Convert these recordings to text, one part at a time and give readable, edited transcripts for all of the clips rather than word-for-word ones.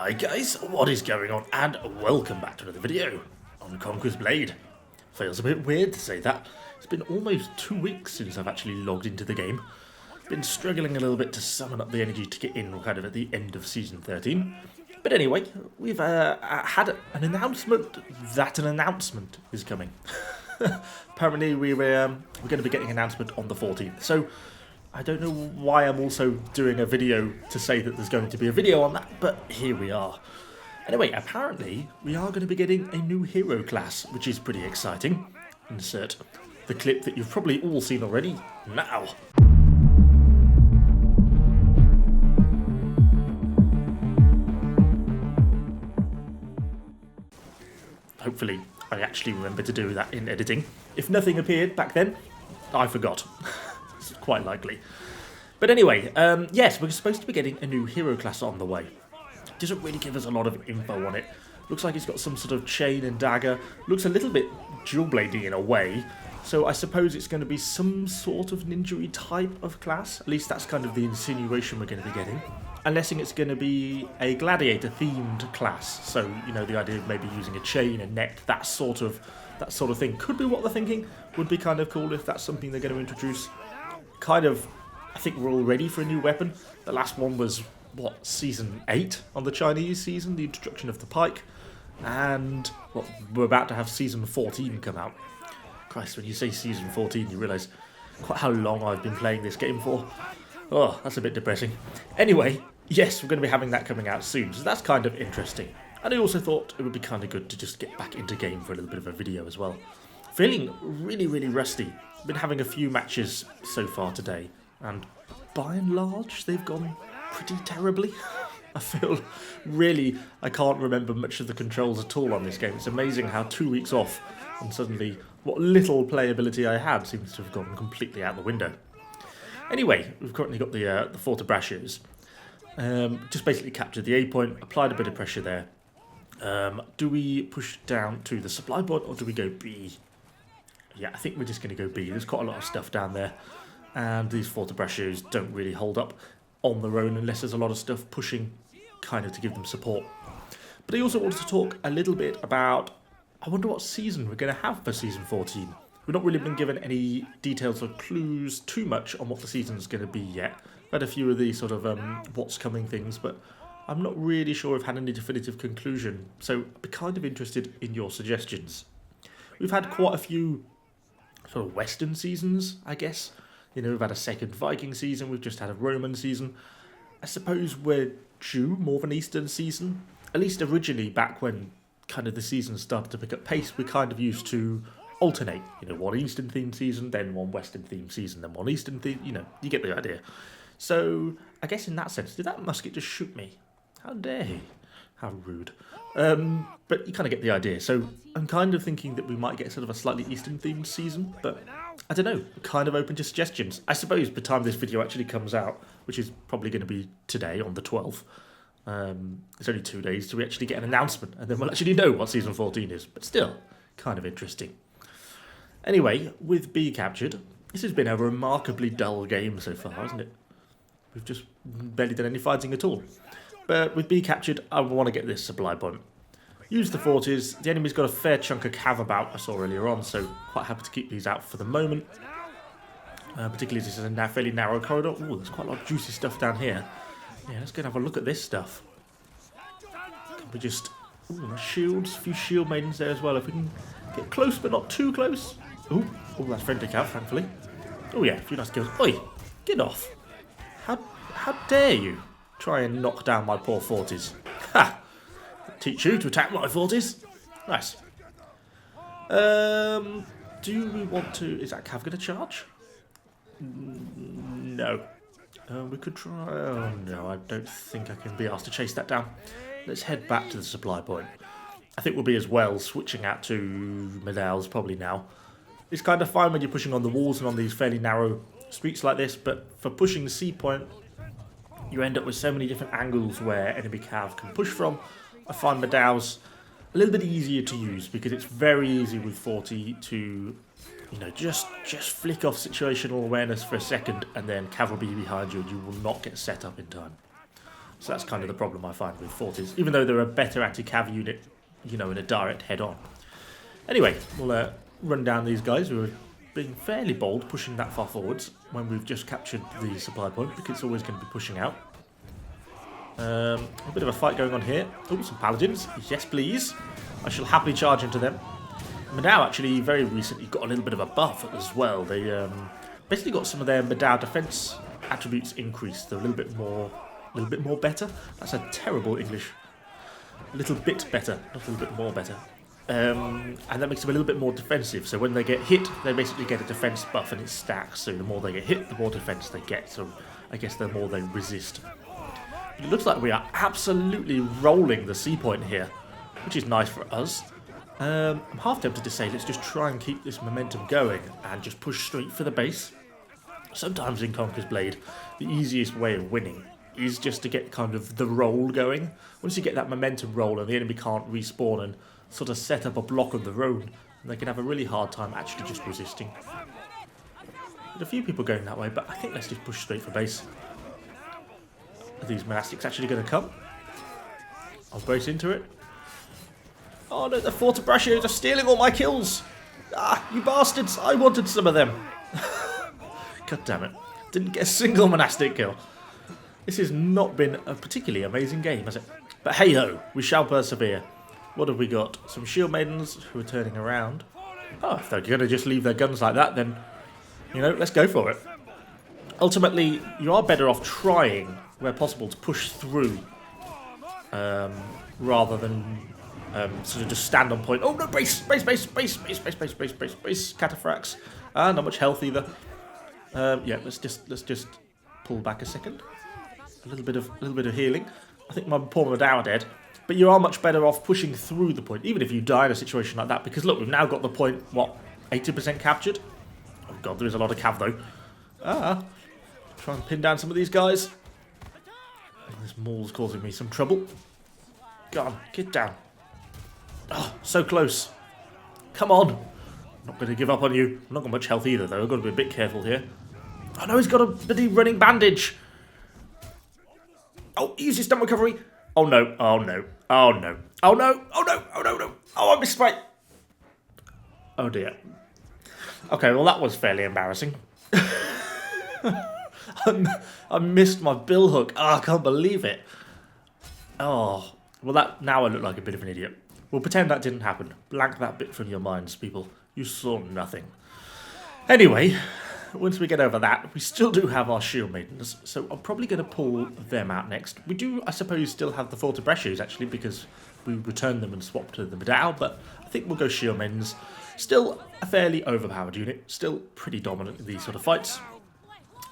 Hi guys, what is going on, and welcome back to another video on Conqueror's Blade. Feels a bit weird to say that. It's been almost 2 weeks since I've actually logged into the game. Been struggling a little bit to summon up the energy to get in kind of at the end of Season 13. But anyway, we've had an announcement that an announcement is coming. Apparently we're going to be getting an announcement on the 14th. So I don't know why I'm also doing a video to say that there's going to be a video on that, but here we are. Anyway, apparently we are going to be getting a new hero class, which is pretty exciting. Insert the clip that you've probably all seen already now. Hopefully I actually remember to do that in editing. If nothing appeared back then, I forgot. It's quite likely. But anyway, yes, we're supposed to be getting a new hero class on the way. Doesn't really give us a lot of info on it. Looks like it's got some sort of chain and dagger. Looks a little bit dual-bladey in a way. So I suppose it's going to be some sort of ninja type of class. At least that's kind of the insinuation we're going to be getting. Unless it's going to be a gladiator-themed class. So, you know, the idea of maybe using a chain, a net, that sort of thing. Could be what they're thinking. Would be kind of cool if that's something they're going to introduce. Kind of, I think we're all ready for a new weapon. The last one was, what, Season 8 on the Chinese season, the introduction of the pike. And, well, we're about to have Season 14 come out. Christ, when you say Season 14, you realise quite how long I've been playing this game for. Oh, that's a bit depressing. Anyway, yes, we're going to be having that coming out soon, so that's kind of interesting. And I also thought it would be kind of good to just get back into game for a little bit of a video as well. Feeling really, really rusty. Been having a few matches so far today, and by and large, they've gone pretty terribly. I feel really, I can't remember much of the controls at all on this game. It's amazing how 2 weeks off, and suddenly what little playability I had seems to have gone completely out the window. Anyway, we've currently got the fortebraccios. Just basically captured the A point, applied a bit of pressure there. Do we push down to the supply point, or do we go B? Yeah, I think we're just going to go B. There's quite a lot of stuff down there, and these fortebraccios don't really hold up on their own unless there's a lot of stuff pushing kind of to give them support. But I also wanted to talk a little bit about, I wonder what season we're going to have for Season 14. We've not really been given any details or clues too much on what the season's going to be yet. I've had a few of these sort of what's coming things, but I'm not really sure I've had any definitive conclusion. So I'd be kind of interested in your suggestions. We've had quite a few sort of Western seasons, I guess. You know, we've had a second Viking season, we've just had a Roman season. I suppose we're due more of an Eastern season. At least originally, back when kind of the season started to pick up pace, we kind of used to alternate. You know, one Eastern themed season, then one Western themed season, then one Eastern themed, you know, you get the idea. So, I guess in that sense, did that musket just shoot me? How dare he? How rude. But you kind of get the idea. So I'm kind of thinking that we might get sort of a slightly Eastern themed season, but I don't know, kind of open to suggestions. I suppose by the time this video actually comes out, which is probably going to be today on the 12th, it's only 2 days till we actually get an announcement, and then we'll actually know what Season 14 is, but still, kind of interesting. Anyway, with B captured, this has been a remarkably dull game so far, hasn't it? We've just barely done any fighting at all. But with B captured, I want to get this supply point. Use the forties. The enemy's got a fair chunk of cav about I saw earlier on, so quite happy to keep these out for the moment. Particularly as this is a fairly narrow corridor. Ooh, there's quite a lot of juicy stuff down here. Yeah, let's go and have a look at this stuff. Can we just... Ooh, shields, a few shield maidens there as well. If we can get close but not too close. Ooh, that's friendly cav, thankfully. Oh yeah, a few nice kills. Oi, get off. How dare you try and knock down my poor forties? Ha! Teach you to attack my forties. Nice. Do we want to... Is that cav going to charge? No. We could try... Oh no, I don't think I can be asked to chase that down. Let's head back to the supply point. I think we'll be as well switching out to medals probably now. It's kind of fine when you're pushing on the walls and on these fairly narrow streets like this, but for pushing the C point, you end up with so many different angles where enemy cav can push from. I find medals a little bit easier to use because it's very easy with 40 to, you know, just flick off situational awareness for a second and then cav will be behind you and you will not get set up in time. So that's kind of the problem I find with forties, even though they're a better anti-cav unit, you know, in a direct head-on. Anyway, we'll run down these guys who are being fairly bold, pushing that far forwards when we've just captured the supply point, because it's always going to be pushing out. A bit of a fight going on here. Oh, some paladins. Yes, please. I shall happily charge into them. Madao actually very recently got a little bit of a buff as well. They basically got some of their Madao defense attributes increased. They're a little bit more better. That's a terrible English. A little bit better, not a little bit more better. And that makes them a little bit more defensive. So when they get hit, they basically get a defense buff and it stacks. So the more they get hit, the more defense they get. So I guess the more they resist. It looks like we are absolutely rolling the C point here, which is nice for us. I'm half tempted to say let's just try and keep this momentum going and just push straight for the base. Sometimes in Conqueror's Blade, the easiest way of winning is just to get kind of the roll going. Once you get that momentum roll and the enemy can't respawn and sort of set up a block of their own, they can have a really hard time actually just resisting. There's a few people going that way, but I think let's just push straight for base. Are these monastics actually going to come? I'll brace into it. Oh no, the Fortebraccios are stealing all my kills! Ah, you bastards! I wanted some of them! God damn it. Didn't get a single monastic kill. This has not been a particularly amazing game, has it? But hey ho, we shall persevere. What have we got? Some shield maidens who are turning around. Oh, if they're going to just leave their guns like that, then, you know, let's go for it. Ultimately, you are better off trying, where possible, to push through, rather than sort of just stand on point. Oh no, base, cataphracts. Not much health either. Yeah, let's just pull back a second. A little bit of healing. I think my poor Madao are dead. But you are much better off pushing through the point, even if you die in a situation like that. Because look, we've now got the point, what, 80% captured? Oh god, there is a lot of cav though. Try and pin down some of these guys. This maul's causing me some trouble. Go on, get down. Oh, so close. Come on. I'm not going to give up on you. I'm not got much health either, though. I've got to be a bit careful here. Oh no, he's got a bloody running bandage. Oh, easy stump recovery. Oh no, oh no, oh no, oh no, oh no, oh no, no. Oh, I missed my... Oh dear. Okay, well that was fairly embarrassing. I missed my bill hook. Oh, I can't believe it. Oh, well that... Now I look like a bit of an idiot. We'll pretend that didn't happen. Blank that bit from your minds, people. You saw nothing. Anyway, once we get over that, we still do have our shield maidens, so I'm probably going to pull them out next. We do, I suppose, still have the Fortebraccios, actually, because we returned them and swapped to the Madao, but I think we'll go shield maidens. Still a fairly overpowered unit, still pretty dominant in these sort of fights.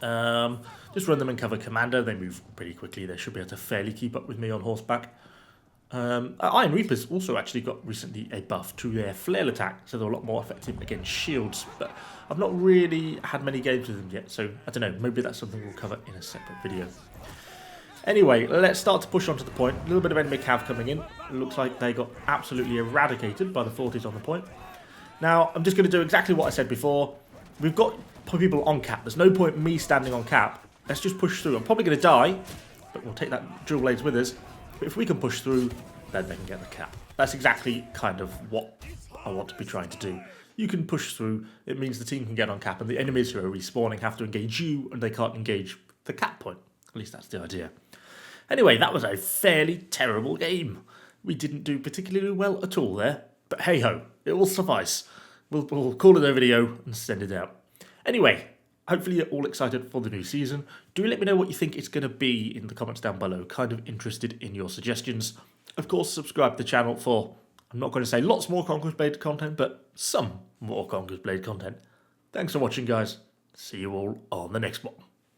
Just run them and cover commander. They move pretty quickly. They should be able to fairly keep up with me on horseback. Iron Reapers also actually got recently a buff to their flail attack, so they're a lot more effective against shields, but I've not really had many games with them yet, so I don't know, maybe that's something we'll cover in a separate video. Anyway, let's start to push onto the point. A little bit of enemy cav coming in. It looks like they got absolutely eradicated by the forties on the point. Now, I'm just going to do exactly what I said before. We've got people on cap. There's no point me standing on cap. Let's just push through. I'm probably going to die, but we'll take that dual blades with us. But if we can push through, then they can get the cap. That's exactly kind of what I want to be trying to do. You can push through, it means the team can get on cap, and the enemies who are respawning have to engage you, and they can't engage the cap point. At least that's the idea. Anyway, that was a fairly terrible game. We didn't do particularly well at all there, but hey-ho, it will suffice. We'll call it a video and send it out. Anyway, hopefully you're all excited for the new season. Do let me know what you think it's going to be in the comments down below. Kind of interested in your suggestions. Of course, subscribe to the channel for, I'm not going to say lots more Conqueror's Blade content, but some more Conqueror's Blade content. Thanks for watching, guys. See you all on the next one.